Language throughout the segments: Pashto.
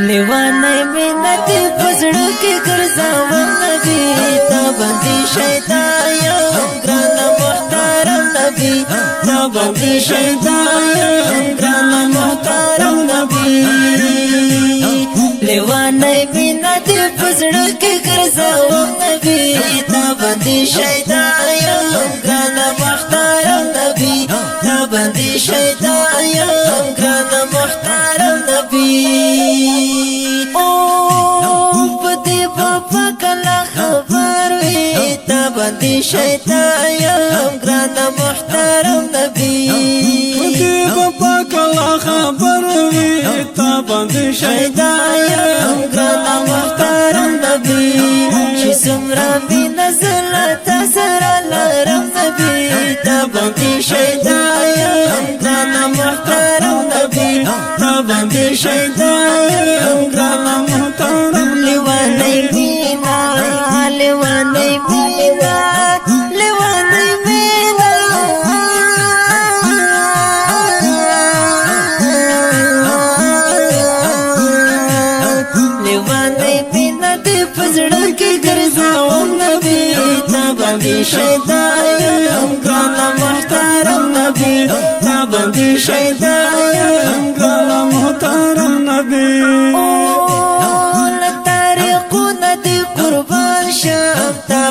لیوانای مینا دی پزړو کې ګرځاو نبی تا باندې شیطان یم ګران محترم نبی تا باندې شیطان یم ګران محترم نبی لیوانای مینا دی پزړو کې ګرځاو نبی تا باندې شیطان یم ګران محترم نبی تا باندې شیطان یم ګران محترم نبی باندې شیطان یم ګران محترم نبی دې په کله خبر وي تا باندې شیطان یم ګران محترم نبی چې څومره مینه زله تا سره لرم نبی تا باندې شیطان یم ګران محترم نبی تا باندې شیطان یم ګران محترم لیوانای مینا لیوانای مینا لیوانای مینا لیوانای مینا دې پزړه کې ګرځاو نبی تا باندې شیطان یم ګران محترم نبی تا باندې شیطان یم ګران محترم نبی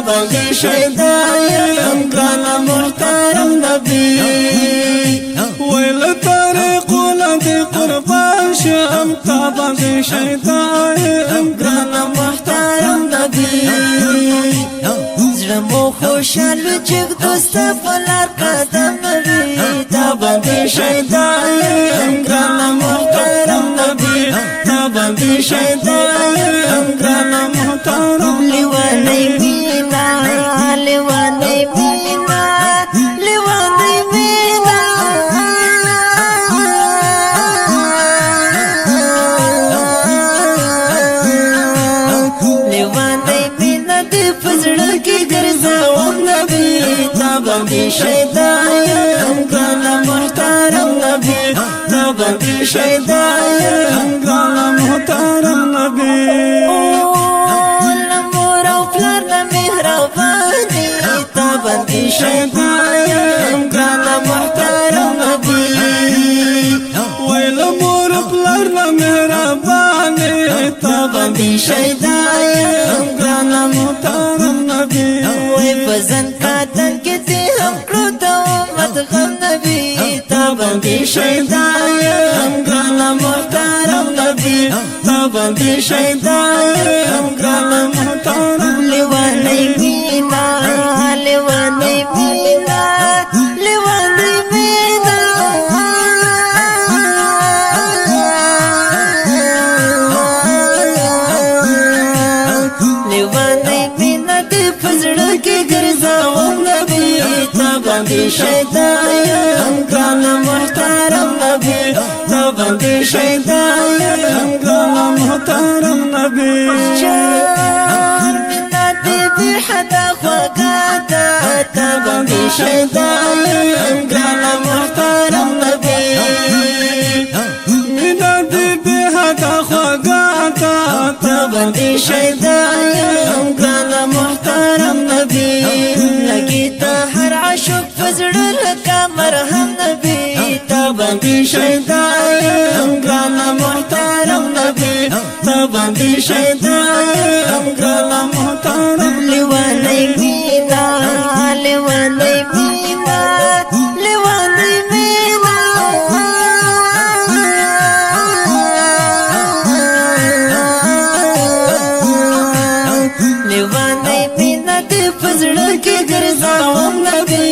باندې شیطان یم ګران محترم نبی ویل طریقو لدی قربان شم تا باندې شیطان یم ګران محترم نبی زړه مو خوشاله چې دوست په لار قدم نبی تا باندې شیطان یم ګران محترم نبی تا باندې شیطان یم ګران محترم لیوانای مینا لیوانای مینا لیوانای مینا لیوانای مینا دې پزړه کې ګرځاو نبی تا باندې شیطان یم ګران محترم نبی تا باندې شیطان یم ګران محترم نبی باندې شیطان یم ګران محترم نبی ویل مور پلار نه مهربانه تا باندې شیطان یم ګران محترم نبی وای فزن کاتن کې ته هم کړو ته مدغم نبی تا باندې شیطان یم ګران محترم نبی تا باندې شیطان یم ګران محترم لیوانای مینا لیوانای مینا لیوانای مینا لیوانای مینا دې پزړه کې ګرځاو نبی تا باندې شیطان یم ګران محترم نبی تا باندې شیطان یم ګران محترم نبی شیطان یم ګران محترم نبی مینا دې به حدا خوګا تا باندې شیطان یم ګران محترم نبی لګی ته هر عاشق فزړه لکه مرهم نبی تا باندې شیطان یم ګران محترم نبی تا باندې شیطان یم ګران محترم لیوانای مینا لیوانای مینا لیوانای مینا لیوانای مینا دې پزړه کې ګرځاو نبی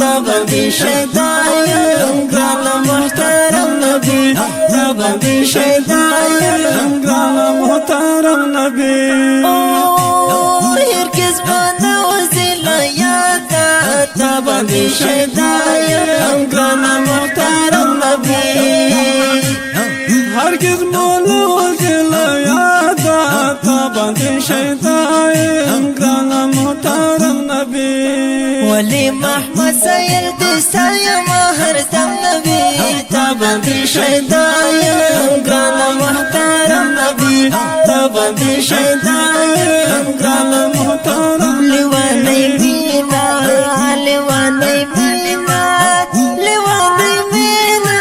تا باندې شیطان یم ګران محترم نبی تا باندې شیطان یم ګران محترم نبی باندې شیطان یم ګران محترم نبی هرگز مولو جل یاد تا باندې شیطان یم ګران محترم نبی ولی محمد سیل دستا یما هر دم نبی تا بندی شیدایم گرانا محترم نبی تا بندی شیدایم گرانا محترم لیوانی مینا لیوانی مینا لیوانی مینا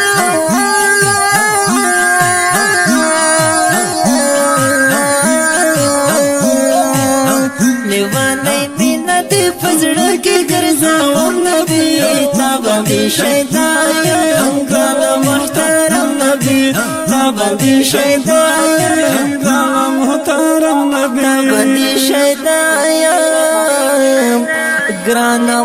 لیوانی مینا دی پزړه کې ګرځاوم نبی تا باندې شیدایم ګرانا محترم نبی تا باندې شیدایم ګران محترم نبی باندې شیدایم ګرانا